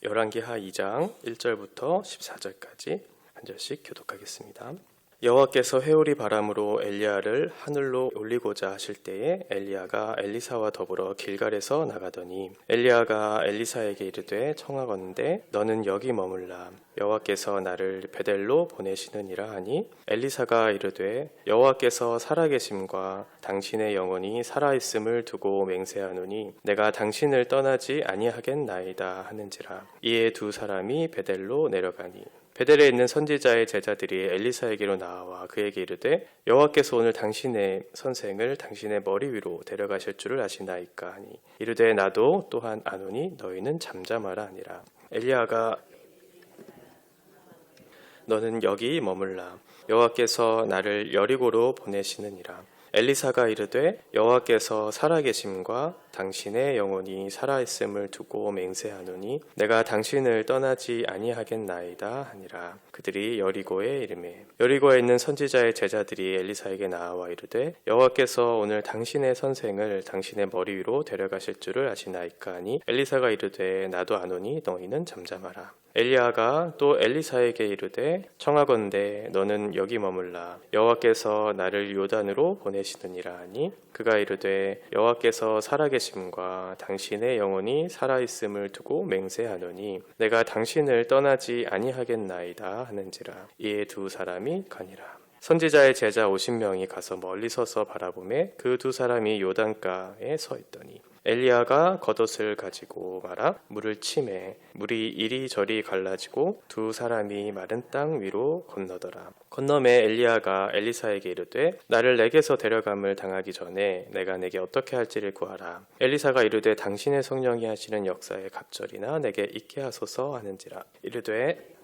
열왕기하 2장 1절부터 14절까지 한 절씩 교독하겠습니다. 여호와께서 회오리 바람으로 엘리야를 하늘로 올리고자 하실 때에 엘리야가 엘리사와 더불어 길갈에서 나가더니 엘리야가 엘리사에게 이르되 청하건대 너는 여기 머물라 여호와께서 나를 베델로 보내시느니라 하니 엘리사가 이르되 여호와께서 살아계심과 당신의 영혼이 살아있음을 두고 맹세하노니 내가 당신을 떠나지 아니하겠나이다 하는지라. 이에 두 사람이 베델로 내려가니 베델에 있는 선지자의 제자들이 엘리사에게로 나와 그에게 이르되 여호와께서 오늘 당신의 선생을 당신의 머리 위로 데려가실 줄을 아시나이까 하니 이르되 나도 또한 아노니 너희는 잠잠하라 하니라. 엘리야가 너는 여기 머물라 여호와께서 나를 여리고로 보내시느니라. 엘리사가 이르되 여호와께서 살아계심과 당신의 영혼이 살아있음을 두고 맹세하노니 내가 당신을 떠나지 아니하겠나이다 하니라. 그들이 여리고에 이르매 여리고에 있는 선지자의 제자들이 엘리사에게 나와 이르되 여호와께서 오늘 당신의 선생을 당신의 머리 위로 데려가실 줄을 아시나이까 하니 엘리사가 이르되 나도 아노니 너희는 잠잠하라. 엘리야가 또 엘리사에게 이르되 청하건대 너는 여기 머물라 여호와께서 나를 요단으로 보내시느니라 하니 그가 이르되 여호와께서 살아계심과 당신의 영혼이 살아있음을 두고 맹세하노니 내가 당신을 떠나지 아니하겠나이다 하는지라. 이에 두 사람이 가니라. 선지자의 제자 50명이 가서 멀리 서서 바라보매 그 두 사람이 요단가에 서 있더니 엘리야가 겉옷을 가지고 말아 물을 치매 물이 이리저리 갈라지고 두 사람이 마른 땅 위로 건너더라. 건너매 엘리야가 엘리사에게 이르되 나를 내게서 데려감을 당하기 전에 내가 내게 어떻게 할지를 구하라. 엘리사가 이르되 당신의 성령이 하시는 역사에 갑절이나 내게 있게 하소서 하는지라. 이르되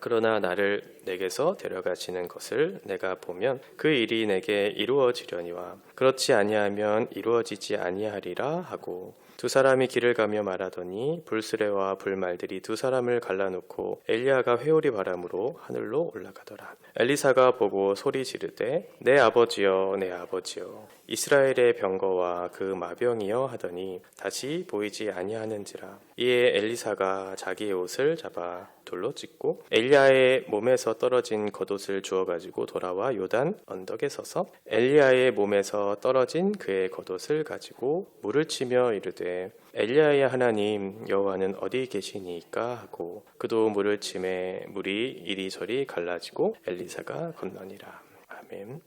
그러나 나를 내게서 데려가시는 것을 내가 보면 그 일이 내게 이루어지려니와 그렇지 아니하면 이루어지지 아니하리라 하고 두 사람이 길을 가며 말하더니 불수레와 불말들이 두 사람을 갈라놓고 엘리야가 회오리 바람으로 하늘로 올라가더라. 엘리사가 보고 소리 지르되 내 아버지여 내 아버지여 이스라엘의 병거와 그 마병이여 하더니 다시 보이지 아니하는지라. 이에 엘리사가 자기의 옷을 잡아 돌로 찢고 엘리야의 몸에서 떨어진 겉옷을 주워가지고 돌아와 요단 언덕에 서서 엘리야의 몸에서 떨어진 그의 겉옷을 가지고 물을 치며 이르되 엘리야의 하나님 여호와는 어디 계시니까 하고 그도 물을 치매 물이 이리저리 갈라지고 엘리사가 건너니라. 아멘.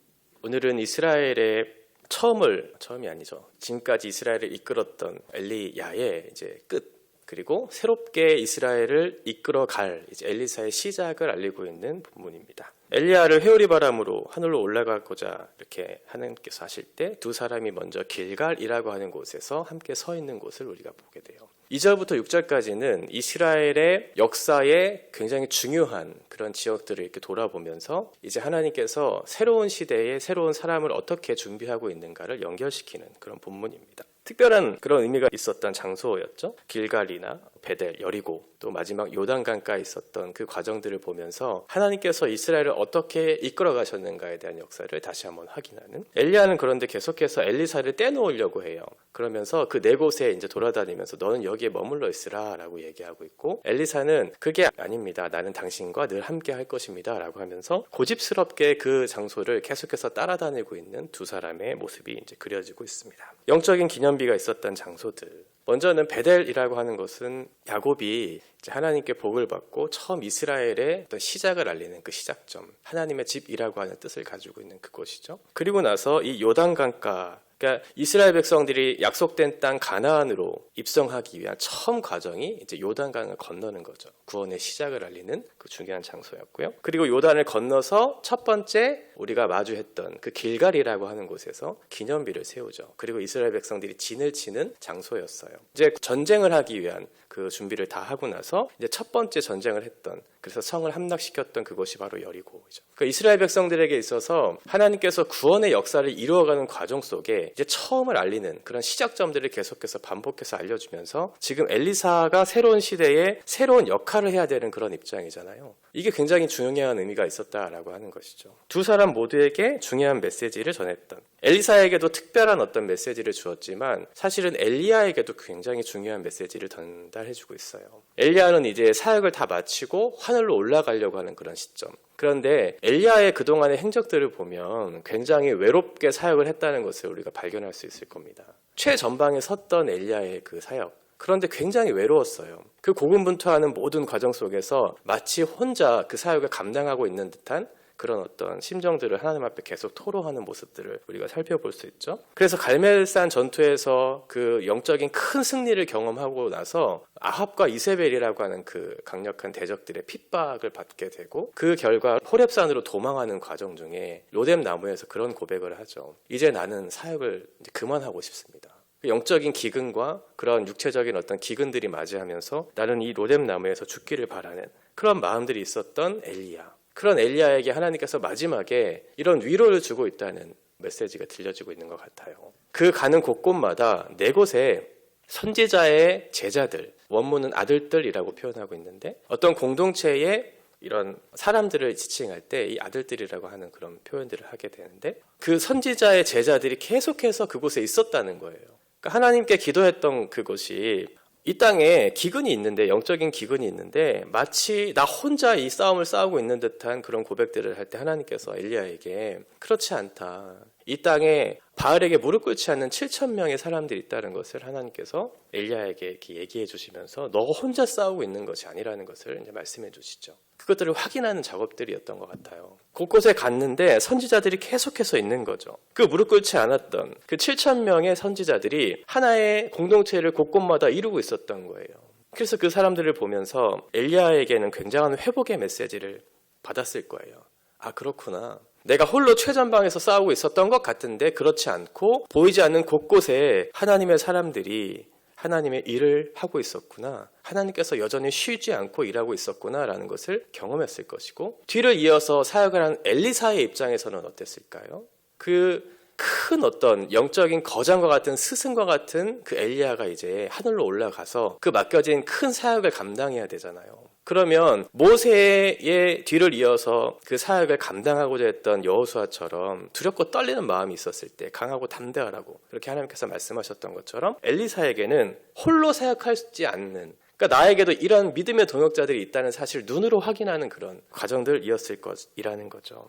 오늘은 이스라엘의 처음이 아니죠. 지금까지 이스라엘을 이끌었던 엘리야의 이제 끝 그리고 새롭게 이스라엘을 이끌어갈 이제 엘리사의 시작을 알리고 있는 본문입니다. 엘리야를 회오리 바람으로 하늘로 올라가고자 이렇게 하나님께서 하실 때 두 사람이 먼저 길갈이라고 하는 곳에서 함께 서 있는 곳을 우리가 보게 돼요. 2절부터 6절까지는 이스라엘의 역사에 굉장히 중요한 그런 지역들을 이렇게 돌아보면서 이제 하나님께서 새로운 시대에 새로운 사람을 어떻게 준비하고 있는가를 연결시키는 그런 본문입니다. 특별한 그런 의미가 있었던 장소였죠. 길갈이나 베델, 여리고 또 마지막 요단강가에 있었던 그 과정들을 보면서 하나님께서 이스라엘을 어떻게 이끌어 가셨는가에 대한 역사를 다시 한번 확인하는. 엘리야는 그런데 계속해서 엘리사를 떼놓으려고 해요. 그러면서 그 네 곳에 이제 돌아다니면서 너는 여기에 머물러 있으라 라고 얘기하고 있고 엘리사는 그게 아닙니다. 나는 당신과 늘 함께 할 것입니다 라고 하면서 고집스럽게 그 장소를 계속해서 따라다니고 있는 두 사람의 모습이 이제 그려지고 있습니다. 영적인 기념비가 있었던 장소들. 먼저는 베델이라고 하는 것은 야곱이 이제 하나님께 복을 받고 처음 이스라엘의 어떤 시작을 알리는 그 시작점, 하나님의 집이라고 하는 뜻을 가지고 있는 그곳이죠. 그리고 나서 이 요단강가, 그러니까 이스라엘 백성들이 약속된 땅 가나안으로 입성하기 위한 처음 과정이 이제 요단강을 건너는 거죠. 구원의 시작을 알리는 그 중요한 장소였고요. 그리고 요단을 건너서 첫 번째 우리가 마주했던 그 길갈이라고 하는 곳에서 기념비를 세우죠. 그리고 이스라엘 백성들이 진을 치는 장소였어요. 이제 전쟁을 하기 위한 그 준비를 다 하고 나서 이제 첫 번째 전쟁을 했던, 그래서 성을 함락시켰던 그곳이 바로 여리고이죠. 그러니까 이스라엘 백성들에게 있어서 하나님께서 구원의 역사를 이루어가는 과정 속에 이제 처음을 알리는 그런 시작점들을 계속해서 반복해서 알려주면서 지금 엘리사가 새로운 시대에 새로운 역할을 해야 되는 그런 입장이잖아요. 이게 굉장히 중요한 의미가 있었다라고 하는 것이죠. 두 사람 모두에게 중요한 메시지를 전했던, 엘리사에게도 특별한 어떤 메시지를 주었지만 사실은 엘리야에게도 굉장히 중요한 메시지를 전달해주고 있어요. 엘리야는 이제 사역을 다 마치고 하늘로 올라가려고 하는 그런 시점. 그런데 엘리야의 그동안의 행적들을 보면 굉장히 외롭게 사역을 했다는 것을 우리가 발견할 수 있을 겁니다. 최전방에 섰던 엘리야의 그 사역. 그런데 굉장히 외로웠어요. 그 고군분투하는 모든 과정 속에서 마치 혼자 그 사역을 감당하고 있는 듯한 그런 어떤 심정들을 하나님 앞에 계속 토로하는 모습들을 우리가 살펴볼 수 있죠. 그래서 갈멜산 전투에서 그 영적인 큰 승리를 경험하고 나서 아합과 이세벨이라고 하는 그 강력한 대적들의 핍박을 받게 되고 그 결과 호렙산으로 도망하는 과정 중에 로뎀 나무에서 그런 고백을 하죠. 이제 나는 사역을 이제 그만하고 싶습니다. 영적인 기근과 그런 육체적인 어떤 기근들이 맞이하면서 나는 이 로뎀 나무에서 죽기를 바라는 그런 마음들이 있었던 엘리야. 그런 엘리야에게 하나님께서 마지막에 이런 위로를 주고 있다는 메시지가 들려지고 있는 것 같아요. 그 가는 곳곳마다 네 곳에 선지자의 제자들, 원문은 아들들이라고 표현하고 있는데 어떤 공동체의 이런 사람들을 지칭할 때 이 아들들이라고 하는 그런 표현들을 하게 되는데 그 선지자의 제자들이 계속해서 그곳에 있었다는 거예요. 그러니까 하나님께 기도했던 그곳이 이 땅에 기근이 있는데 영적인 기근이 있는데 마치 나 혼자 이 싸움을 싸우고 있는 듯한 그런 고백들을 할 때 하나님께서 엘리야에게 그렇지 않다. 이 땅에 바알에게 무릎 꿇지 않는 7,000명의 사람들이 있다는 것을 하나님께서 엘리야에게 이렇게 얘기해 주시면서 너 혼자 싸우고 있는 것이 아니라는 것을 이제 말씀해 주시죠. 그것들을 확인하는 작업들이었던 것 같아요. 곳곳에 갔는데 선지자들이 계속해서 있는 거죠. 그 무릎 꿇지 않았던 그 7,000명의 선지자들이 하나의 공동체를 곳곳마다 이루고 있었던 거예요. 그래서 그 사람들을 보면서 엘리야에게는 굉장한 회복의 메시지를 받았을 거예요. 아, 그렇구나. 내가 홀로 최전방에서 싸우고 있었던 것 같은데 그렇지 않고 보이지 않는 곳곳에 하나님의 사람들이 하나님의 일을 하고 있었구나. 하나님께서 여전히 쉬지 않고 일하고 있었구나라는 것을 경험했을 것이고 뒤를 이어서 사역을 한 엘리사의 입장에서는 어땠을까요? 그 큰 어떤 영적인 거장과 같은 스승과 같은 그 엘리야가 이제 하늘로 올라가서 그 맡겨진 큰 사역을 감당해야 되잖아요. 그러면 모세의 뒤를 이어서 그 사역을 감당하고자 했던 여호수아처럼 두렵고 떨리는 마음이 있었을 때 강하고 담대하라고 그렇게 하나님께서 말씀하셨던 것처럼 엘리사에게는 홀로 사역하지 않는 그러니까 나에게도 이런 믿음의 동역자들이 있다는 사실을 눈으로 확인하는 그런 과정들이었을 것이라는 거죠.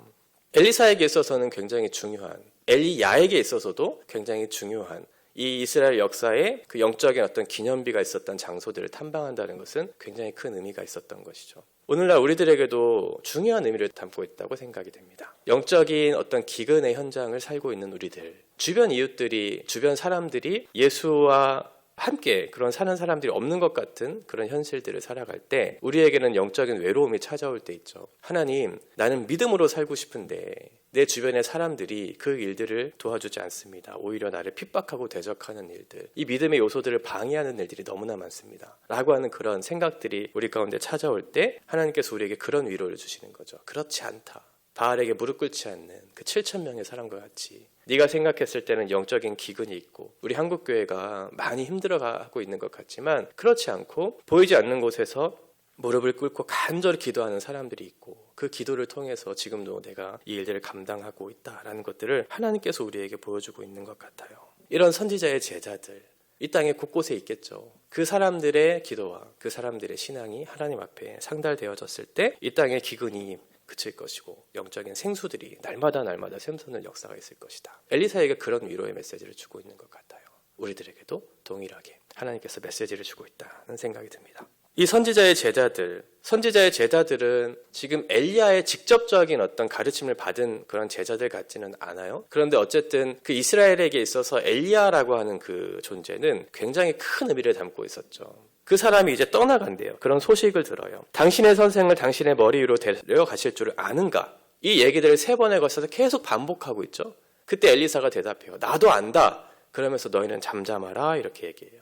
엘리사에게 있어서는 굉장히 중요한 엘리야에게 있어서도 굉장히 중요한 이 이스라엘 역사에 그 영적인 어떤 기념비가 있었던 장소들을 탐방한다는 것은 굉장히 큰 의미가 있었던 것이죠. 오늘날 우리들에게도 중요한 의미를 담고 있다고 생각이 됩니다. 영적인 어떤 기근의 현장을 살고 있는 우리들, 주변 이웃들이, 주변 사람들이 예수와 함께 그런 사는 사람들이 없는 것 같은 그런 현실들을 살아갈 때 우리에게는 영적인 외로움이 찾아올 때 있죠. 하나님, 나는 믿음으로 살고 싶은데 내 주변의 사람들이 그 일들을 도와주지 않습니다. 오히려 나를 핍박하고 대적하는 일들, 이 믿음의 요소들을 방해하는 일들이 너무나 많습니다. 라고 하는 그런 생각들이 우리 가운데 찾아올 때 하나님께서 우리에게 그런 위로를 주시는 거죠. 그렇지 않다. 바알에게 무릎 꿇지 않는 그 7,000명의 사람과 같이 네가 생각했을 때는 영적인 기근이 있고 우리 한국교회가 많이 힘들어가고 있는 것 같지만 그렇지 않고 보이지 않는 곳에서 무릎을 꿇고 간절히 기도하는 사람들이 있고 그 기도를 통해서 지금도 내가 이 일들을 감당하고 있다라는 것들을 하나님께서 우리에게 보여주고 있는 것 같아요. 이런 선지자의 제자들 이 땅에 곳곳에 있겠죠. 그 사람들의 기도와 그 사람들의 신앙이 하나님 앞에 상달되어졌을 때 이 땅의 기근이 그칠 것이고 영적인 생수들이 날마다 샘솟는 역사가 있을 것이다. 엘리사에게 그런 위로의 메시지를 주고 있는 것 같아요. 우리들에게도 동일하게 하나님께서 메시지를 주고 있다는 생각이 듭니다. 이 선지자의 제자들은 지금 엘리야의 직접적인 어떤 가르침을 받은 그런 제자들 같지는 않아요. 그런데 어쨌든 그 이스라엘에게 있어서 엘리야라고 하는 그 존재는 굉장히 큰 의미를 담고 있었죠. 그 사람이 이제 떠나간대요. 그런 소식을 들어요. 당신의 선생을 당신의 머리 위로 데려가실 줄 아는가? 이 얘기들을 3번에 걸쳐서 계속 반복하고 있죠. 그때 엘리사가 대답해요. 나도 안다. 그러면서 너희는 잠잠하라 이렇게 얘기해요.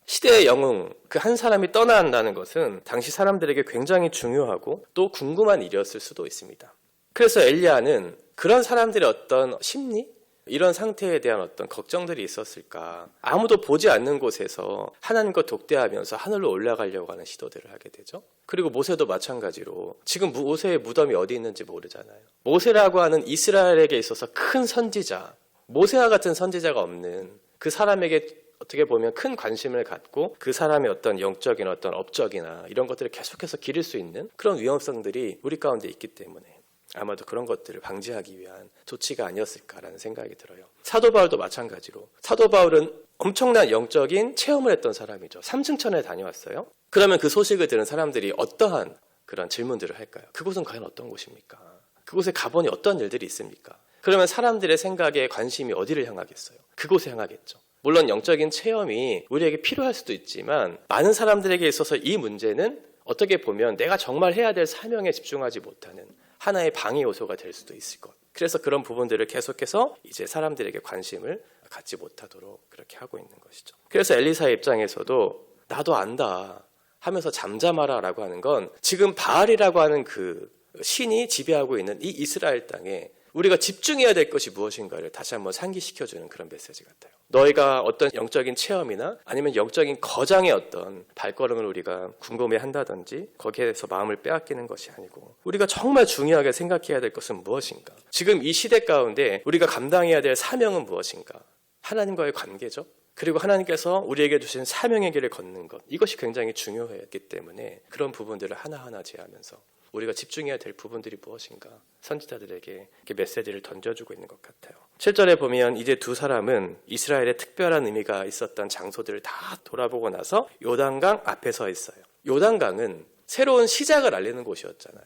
시대의 영웅, 그 한 사람이 떠나간다는 것은 당시 사람들에게 굉장히 중요하고 또 궁금한 일이었을 수도 있습니다. 그래서 엘리야는 그런 사람들의 어떤 심리? 이런 상태에 대한 어떤 걱정들이 있었을까? 아무도 보지 않는 곳에서 하나님과 독대하면서 하늘로 올라가려고 하는 시도들을 하게 되죠. 그리고 모세도 마찬가지로 지금 모세의 무덤이 어디 있는지 모르잖아요. 모세라고 하는 이스라엘에게 있어서 큰 선지자, 모세와 같은 선지자가 없는 그 사람에게 어떻게 보면 큰 관심을 갖고 그 사람의 어떤 영적인 어떤 업적이나 이런 것들을 계속해서 기를 수 있는 그런 위험성들이 우리 가운데 있기 때문에 아마도 그런 것들을 방지하기 위한 조치가 아니었을까라는 생각이 들어요. 사도 바울도 마찬가지로 사도 바울은 엄청난 영적인 체험을 했던 사람이죠. 삼층천에 다녀왔어요. 그러면 그 소식을 들은 사람들이 어떠한 그런 질문들을 할까요? 그곳은 과연 어떤 곳입니까? 그곳에 가보니 어떤 일들이 있습니까? 그러면 사람들의 생각에 관심이 어디를 향하겠어요? 그곳에 향하겠죠. 물론 영적인 체험이 우리에게 필요할 수도 있지만 많은 사람들에게 있어서 이 문제는 어떻게 보면 내가 정말 해야 될 사명에 집중하지 못하는 하나의 방해 요소가 될 수도 있을 것. 그래서 그런 부분들을 계속해서 이제 사람들에게 관심을 갖지 못하도록 그렇게 하고 있는 것이죠. 그래서 엘리사의 입장에서도 나도 안다 하면서 잠잠하라라고 하는 건 지금 바알이라고 하는 그 신이 지배하고 있는 이 이스라엘 땅에 우리가 집중해야 될 것이 무엇인가를 다시 한번 상기시켜주는 그런 메시지 같아요. 너희가 어떤 영적인 체험이나 아니면 영적인 거장의 어떤 발걸음을 우리가 궁금해한다든지 거기에 대해서 마음을 빼앗기는 것이 아니고 우리가 정말 중요하게 생각해야 될 것은 무엇인가? 지금 이 시대 가운데 우리가 감당해야 될 사명은 무엇인가? 하나님과의 관계죠. 그리고 하나님께서 우리에게 주신 사명의 길을 걷는 것, 이것이 굉장히 중요했기 때문에 그런 부분들을 하나하나 제하면서 우리가 집중해야 될 부분들이 무엇인가 선지자들에게 이렇게 메시지를 던져주고 있는 것 같아요. 7절에 보면 이제 두 사람은 이스라엘의 특별한 의미가 있었던 장소들을 다 돌아보고 나서 요단강 앞에 서 있어요. 요단강은 새로운 시작을 알리는 곳이었잖아요.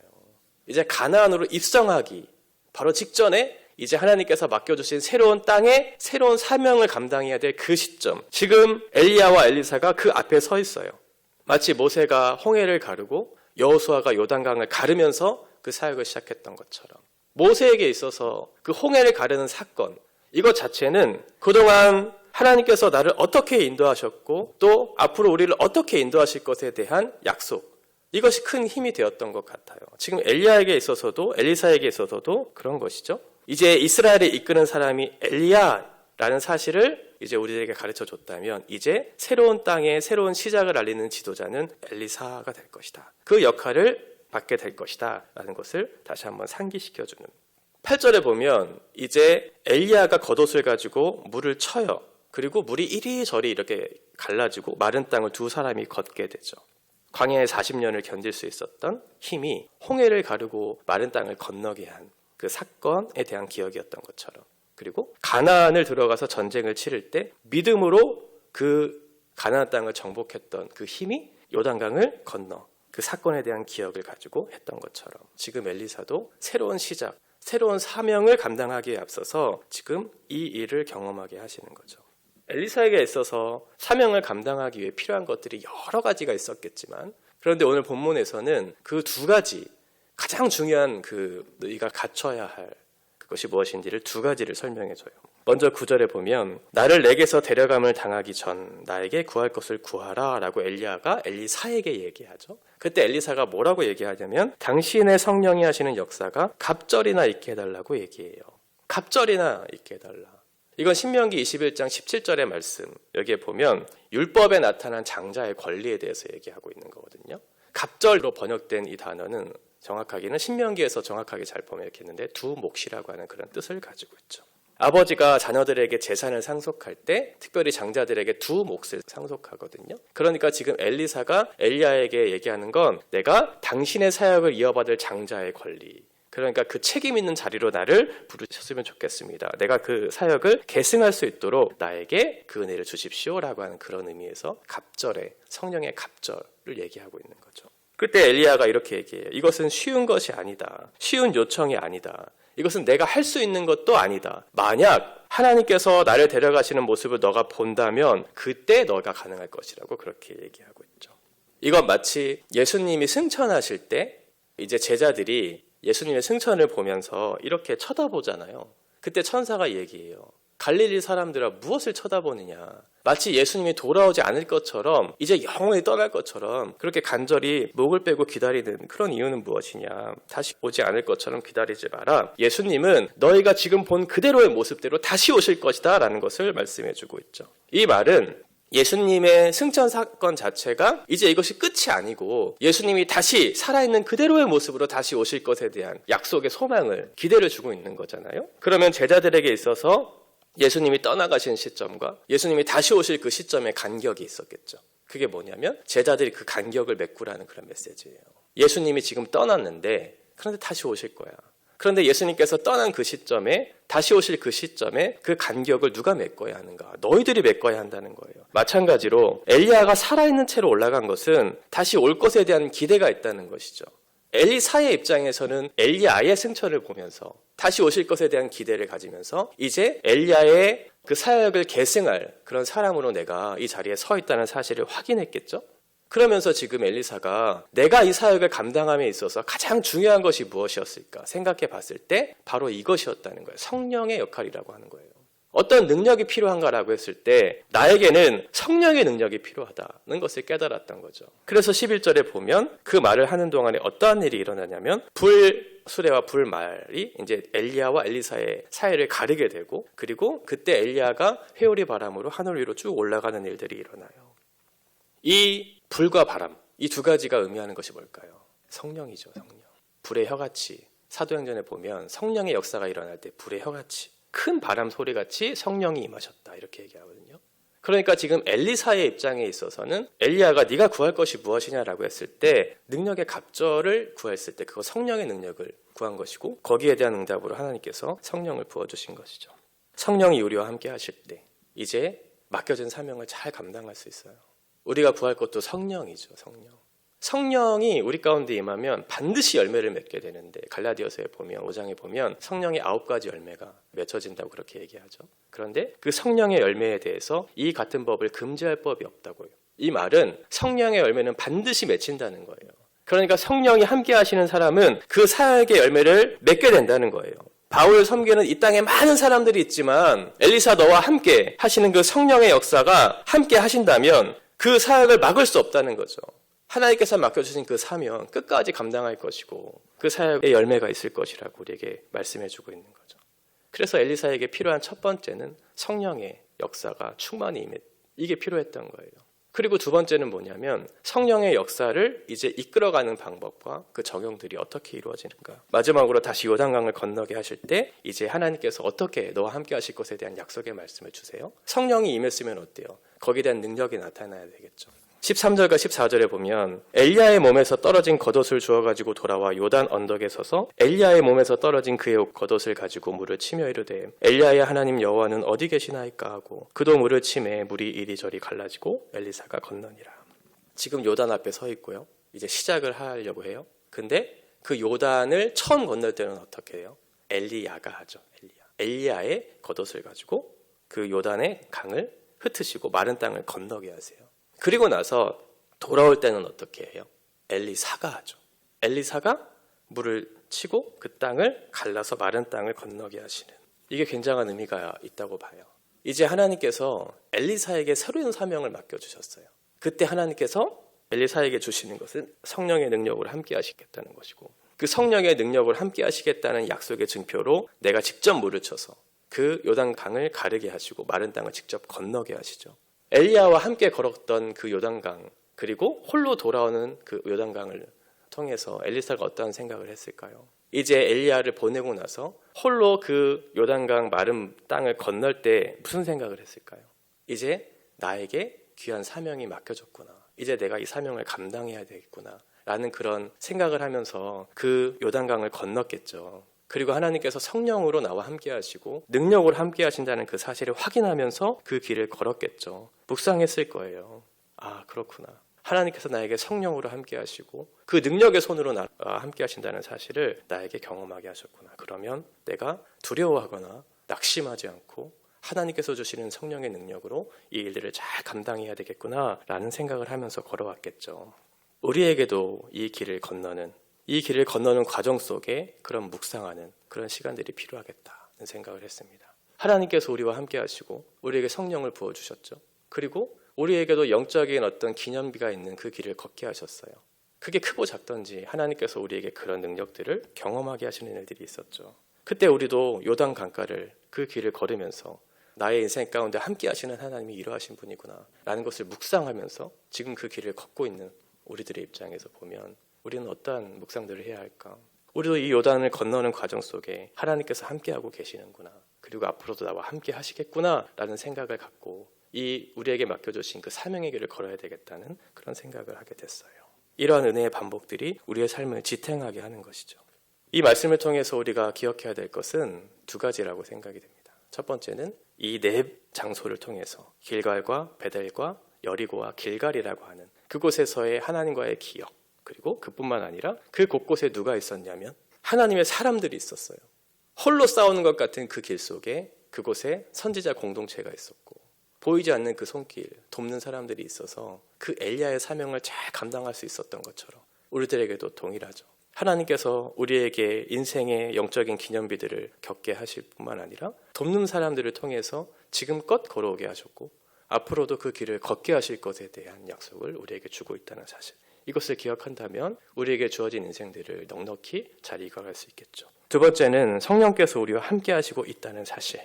이제 가나안으로 입성하기 바로 직전에 이제 하나님께서 맡겨주신 새로운 땅에 새로운 사명을 감당해야 될 그 시점, 지금 엘리야와 엘리사가 그 앞에 서 있어요. 마치 모세가 홍해를 가르고 여호수아가 요단강을 가르면서 그 사역을 시작했던 것처럼 모세에게 있어서 그 홍해를 가르는 사건, 이것 자체는 그동안 하나님께서 나를 어떻게 인도하셨고 또 앞으로 우리를 어떻게 인도하실 것에 대한 약속, 이것이 큰 힘이 되었던 것 같아요. 지금 엘리야에게 있어서도 엘리사에게 있어서도 그런 것이죠. 이제 이스라엘을 이끄는 사람이 엘리야라는 사실을 이제 우리에게 가르쳐 줬다면 이제 새로운 땅에 새로운 시작을 알리는 지도자는 엘리사가 될 것이다. 그 역할을 받게 될 것이다 라는 것을 다시 한번 상기시켜주는. 8절에 보면 이제 엘리야가 겉옷을 가지고 물을 쳐요. 그리고 물이 이리저리 이렇게 갈라지고 마른 땅을 두 사람이 걷게 되죠. 광야에 40년을 견딜 수 있었던 힘이 홍해를 가르고 마른 땅을 건너게 한 그 사건에 대한 기억이었던 것처럼, 그리고 가나안을 들어가서 전쟁을 치를 때 믿음으로 그 가나안 땅을 정복했던 그 힘이 요단강을 건너 그 사건에 대한 기억을 가지고 했던 것처럼 지금 엘리사도 새로운 시작, 새로운 사명을 감당하기에 앞서서 지금 이 일을 경험하게 하시는 거죠. 엘리사에게 있어서 사명을 감당하기 위해 필요한 것들이 여러 가지가 있었겠지만, 그런데 오늘 본문에서는 그 두 가지 가장 중요한 너희가 갖춰야 할 그것이 무엇인지를 두 가지를 설명해줘요. 먼저 9절에 보면 나를 내게서 데려감을 당하기 전 나에게 구할 것을 구하라 라고 엘리야가 엘리사에게 얘기하죠. 그때 엘리사가 뭐라고 얘기하냐면 당신의 성령이 하시는 역사가 갑절이나 있게 해달라고 얘기해요. 갑절이나 있게 해달라. 이건 신명기 21장 17절의 말씀, 여기에 보면 율법에 나타난 장자의 권리에 대해서 얘기하고 있는 거거든요. 갑절로 번역된 이 단어는 정확하게는 신명기에서 정확하게 잘 번역했는데 두 몫이라고 하는 그런 뜻을 가지고 있죠. 아버지가 자녀들에게 재산을 상속할 때 특별히 장자들에게 두 몫을 상속하거든요. 그러니까 지금 엘리사가 엘리야에게 얘기하는 건 내가 당신의 사역을 이어받을 장자의 권리, 그러니까 그 책임 있는 자리로 나를 부르셨으면 좋겠습니다. 내가 그 사역을 계승할 수 있도록 나에게 그 은혜를 주십시오라고 하는 그런 의미에서 갑절의 성령의 갑절을 얘기하고 있는 거죠. 그때 엘리야가 이렇게 얘기해요. 이것은 쉬운 것이 아니다. 쉬운 요청이 아니다. 이것은 내가 할 수 있는 것도 아니다. 만약 하나님께서 나를 데려가시는 모습을 너가 본다면 그때 너가 가능할 것이라고 그렇게 얘기하고 있죠. 이건 마치 예수님이 승천하실 때 이제 제자들이 예수님의 승천을 보면서 이렇게 쳐다보잖아요. 그때 천사가 얘기해요. 갈릴리 사람들아 무엇을 쳐다보느냐. 마치 예수님이 돌아오지 않을 것처럼 이제 영원히 떠날 것처럼 그렇게 간절히 목을 빼고 기다리는 그런 이유는 무엇이냐. 다시 오지 않을 것처럼 기다리지 마라. 예수님은 너희가 지금 본 그대로의 모습대로 다시 오실 것이다 라는 것을 말씀해주고 있죠. 이 말은 예수님의 승천 사건 자체가 이제 이것이 끝이 아니고 예수님이 다시 살아있는 그대로의 모습으로 다시 오실 것에 대한 약속의 소망을, 기대를 주고 있는 거잖아요. 그러면 제자들에게 있어서 예수님이 떠나가신 시점과 예수님이 다시 오실 그 시점에 간격이 있었겠죠. 그게 뭐냐면 제자들이 그 간격을 메꾸라는 그런 메시지예요. 예수님이 지금 떠났는데 그런데 다시 오실 거야. 그런데 예수님께서 떠난 그 시점에 다시 오실 그 시점에 그 간격을 누가 메꿔야 하는가? 너희들이 메꿔야 한다는 거예요. 마찬가지로 엘리야가 살아있는 채로 올라간 것은 다시 올 것에 대한 기대가 있다는 것이죠. 엘리사의 입장에서는 엘리야의 승천을 보면서 다시 오실 것에 대한 기대를 가지면서 이제 엘리야의 그 사역을 계승할 그런 사람으로 내가 이 자리에 서 있다는 사실을 확인했겠죠. 그러면서 지금 엘리사가 내가 이 사역을 감당함에 있어서 가장 중요한 것이 무엇이었을까 생각해 봤을 때 바로 이것이었다는 거예요. 성령의 역할이라고 하는 거예요. 어떤 능력이 필요한가라고 했을 때 나에게는 성령의 능력이 필요하다는 것을 깨달았던 거죠. 그래서 11절에 보면 그 말을 하는 동안에 어떠한 일이 일어나냐면 불수레와 불말이 이제 엘리야와 엘리사의 사이를 가르게 되고 그리고 그때 엘리야가 회오리 바람으로 하늘 위로 쭉 올라가는 일들이 일어나요. 이 불과 바람, 이 두 가지가 의미하는 것이 뭘까요? 성령이죠, 성령. 불의 혀같이 사도행전에 보면 성령의 역사가 일어날 때 불의 혀같이 큰 바람 소리같이 성령이 임하셨다 이렇게 얘기하거든요. 그러니까 지금 엘리사의 입장에 있어서는 엘리야가 네가 구할 것이 무엇이냐라고 했을 때 능력의 갑절을 구했을 때 그거 성령의 능력을 구한 것이고 거기에 대한 응답으로 하나님께서 성령을 부어주신 것이죠. 성령이 우리와 함께 하실 때 이제 맡겨진 사명을 잘 감당할 수 있어요. 우리가 구할 것도 성령이죠. 성령이 우리 가운데 임하면 반드시 열매를 맺게 되는데 갈라디아서에 보면 5장에 보면 성령의 9가지 열매가 맺혀진다고 그렇게 얘기하죠. 그런데 그 성령의 열매에 대해서 이 같은 법을 금지할 법이 없다고요. 이 말은 성령의 열매는 반드시 맺힌다는 거예요. 그러니까 성령이 함께 하시는 사람은 그 사역의 열매를 맺게 된다는 거예요. 바울을 섬기는 이 땅에 많은 사람들이 있지만 엘리사 너와 함께 하시는 그 성령의 역사가 함께 하신다면 그 사역을 막을 수 없다는 거죠. 하나님께서 맡겨주신 그 사명 끝까지 감당할 것이고 그 사역의 열매가 있을 것이라고 우리에게 말씀해주고 있는 거죠. 그래서 엘리사에게 필요한 첫 번째는 성령의 역사가 충만히 이게 필요했던 거예요. 그리고 두 번째는 뭐냐면 성령의 역사를 이제 이끌어가는 방법과 그 적용들이 어떻게 이루어지는가. 마지막으로 다시 요단강을 건너게 하실 때 이제 하나님께서 어떻게 너와 함께 하실 것에 대한 약속의 말씀을 주세요. 성령이 임했으면 어때요? 거기에 대한 능력이 나타나야 되겠죠. 13절과 14절에 보면 엘리야의 몸에서 떨어진 겉옷을 주워가지고 돌아와 요단 언덕에 서서 엘리야의 몸에서 떨어진 그의 겉옷을 가지고 물을 치며 이르되 엘리야의 하나님 여호와는 어디 계시나이까 하고 그도 물을 치매 물이 이리저리 갈라지고 엘리사가 건너니라. 지금 요단 앞에 서 있고요. 이제 시작을 하려고 해요. 근데 그 요단을 처음 건널 때는 어떻게 해요? 엘리야가 하죠. 엘리야의 겉옷을 가지고 그 요단의 강을 흩으시고 마른 땅을 건너게 하세요. 그리고 나서 돌아올 때는 어떻게 해요? 엘리사가 하죠. 엘리사가 물을 치고 그 땅을 갈라서 마른 땅을 건너게 하시는 이게 굉장한 의미가 있다고 봐요. 이제 하나님께서 엘리사에게 새로운 사명을 맡겨주셨어요. 그때 하나님께서 엘리사에게 주시는 것은 성령의 능력으로 함께 하시겠다는 것이고 그 성령의 능력을 함께 하시겠다는 약속의 증표로 내가 직접 물을 쳐서 그 요단강을 가르게 하시고 마른 땅을 직접 건너게 하시죠. 엘리야와 함께 걸었던 그 요단강 그리고 홀로 돌아오는 그 요단강을 통해서 엘리사가 어떠한 생각을 했을까요? 이제 엘리야를 보내고 나서 홀로 그 요단강 마른 땅을 건널 때 무슨 생각을 했을까요? 이제 나에게 귀한 사명이 맡겨졌구나. 이제 내가 이 사명을 감당해야 되겠구나 라는 그런 생각을 하면서 그 요단강을 건넜겠죠. 그리고 하나님께서 성령으로 나와 함께 하시고 능력으로 함께 하신다는 그 사실을 확인하면서 그 길을 걸었겠죠. 묵상했을 거예요. 아, 그렇구나. 하나님께서 나에게 성령으로 함께 하시고 그 능력의 손으로 함께 하신다는 사실을 나에게 경험하게 하셨구나. 그러면 내가 두려워하거나 낙심하지 않고 하나님께서 주시는 성령의 능력으로 이 일들을 잘 감당해야 되겠구나 라는 생각을 하면서 걸어왔겠죠. 우리에게도 이 길을 건너는 과정 속에 그런 묵상하는 그런 시간들이 필요하겠다는 생각을 했습니다. 하나님께서 우리와 함께 하시고 우리에게 성령을 부어주셨죠. 그리고 우리에게도 영적인 어떤 기념비가 있는 그 길을 걷게 하셨어요. 그게 크고 작던지 하나님께서 우리에게 그런 능력들을 경험하게 하시는 일들이 있었죠. 그때 우리도 요단 강가를 그 길을 걸으면서 나의 인생 가운데 함께 하시는 하나님이 이러하신 분이구나 라는 것을 묵상하면서 지금 그 길을 걷고 있는 우리들의 입장에서 보면 우리는 어떠한 묵상들을 해야 할까? 우리도 이 요단을 건너는 과정 속에 하나님께서 함께하고 계시는구나. 그리고 앞으로도 나와 함께 하시겠구나라는 생각을 갖고 이 우리에게 맡겨주신 그 사명의 길을 걸어야 되겠다는 그런 생각을 하게 됐어요. 이러한 은혜의 반복들이 우리의 삶을 지탱하게 하는 것이죠. 이 말씀을 통해서 우리가 기억해야 될 것은 두 가지라고 생각이 됩니다. 첫 번째는 이 네 장소를 통해서 길갈과 베델과 여리고와 길갈이라고 하는 그곳에서의 하나님과의 기억, 그리고 그뿐만 아니라 그 곳곳에 누가 있었냐면 하나님의 사람들이 있었어요. 홀로 싸우는 것 같은 그 길 속에 그곳에 선지자 공동체가 있었고 보이지 않는 그 손길, 돕는 사람들이 있어서 그 엘리야의 사명을 잘 감당할 수 있었던 것처럼 우리들에게도 동일하죠. 하나님께서 우리에게 인생의 영적인 기념비들을 겪게 하실 뿐만 아니라 돕는 사람들을 통해서 지금껏 걸어오게 하셨고 앞으로도 그 길을 걷게 하실 것에 대한 약속을 우리에게 주고 있다는 사실, 이것을 기억한다면 우리에게 주어진 인생들을 넉넉히 잘 이겨갈 수 있겠죠. 두 번째는 성령께서 우리와 함께 하시고 있다는 사실,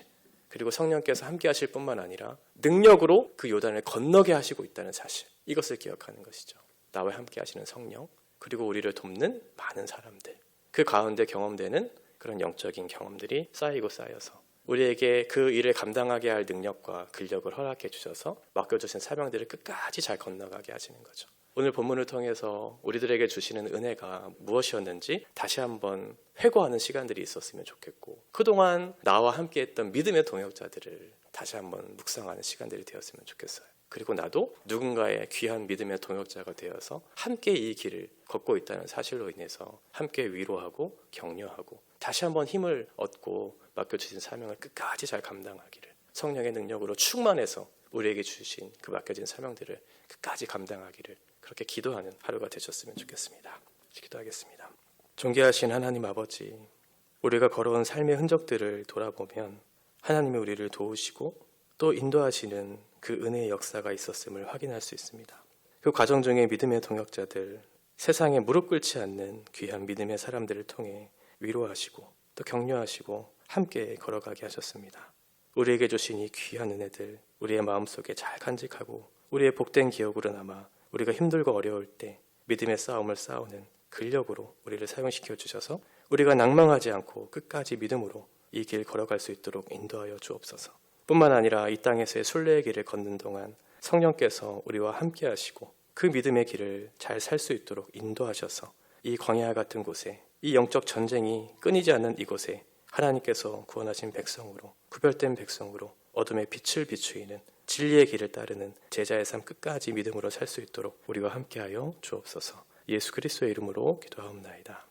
그리고 성령께서 함께 하실 뿐만 아니라 능력으로 그 요단을 건너게 하시고 있다는 사실, 이것을 기억하는 것이죠. 나와 함께 하시는 성령, 그리고 우리를 돕는 많은 사람들, 그 가운데 경험되는 그런 영적인 경험들이 쌓이고 쌓여서 우리에게 그 일을 감당하게 할 능력과 근력을 허락해 주셔서 맡겨주신 사명들을 끝까지 잘 건너가게 하시는 거죠. 오늘 본문을 통해서 우리들에게 주시는 은혜가 무엇이었는지 다시 한번 회고하는 시간들이 있었으면 좋겠고, 그동안 나와 함께했던 믿음의 동역자들을 다시 한번 묵상하는 시간들이 되었으면 좋겠어요. 그리고 나도 누군가의 귀한 믿음의 동역자가 되어서 함께 이 길을 걷고 있다는 사실로 인해서 함께 위로하고 격려하고 다시 한번 힘을 얻고 맡겨주신 사명을 끝까지 잘 감당하기를, 성령의 능력으로 충만해서 우리에게 주신 그 맡겨진 사명들을 끝까지 감당하기를 그렇게 기도하는 하루가 되셨으면 좋겠습니다. 기도하겠습니다. 존귀하신 하나님 아버지, 우리가 걸어온 삶의 흔적들을 돌아보면 하나님이 우리를 도우시고 또 인도하시는 그 은혜의 역사가 있었음을 확인할 수 있습니다. 그 과정 중에 믿음의 동역자들, 세상에 무릎 꿇지 않는 귀한 믿음의 사람들을 통해 위로하시고 또 격려하시고 함께 걸어가게 하셨습니다. 우리에게 주신 이 귀한 은혜들 우리의 마음속에 잘 간직하고 우리의 복된 기억으로 남아 우리가 힘들고 어려울 때 믿음의 싸움을 싸우는 근력으로 우리를 사용시켜 주셔서 우리가 낭망하지 않고 끝까지 믿음으로 이 길 걸어갈 수 있도록 인도하여 주옵소서. 뿐만 아니라 이 땅에서의 순례의 길을 걷는 동안 성령께서 우리와 함께 하시고 그 믿음의 길을 잘 살 수 있도록 인도하셔서 이 광야 같은 곳에, 이 영적 전쟁이 끊이지 않는 이곳에 하나님께서 구원하신 백성으로, 구별된 백성으로 어둠의 빛을 비추이는 진리의 길을 따르는 제자의 삶 끝까지 믿음으로 살 수 있도록 우리와 함께하여 주옵소서. 예수 그리스도의 이름으로 기도하옵나이다.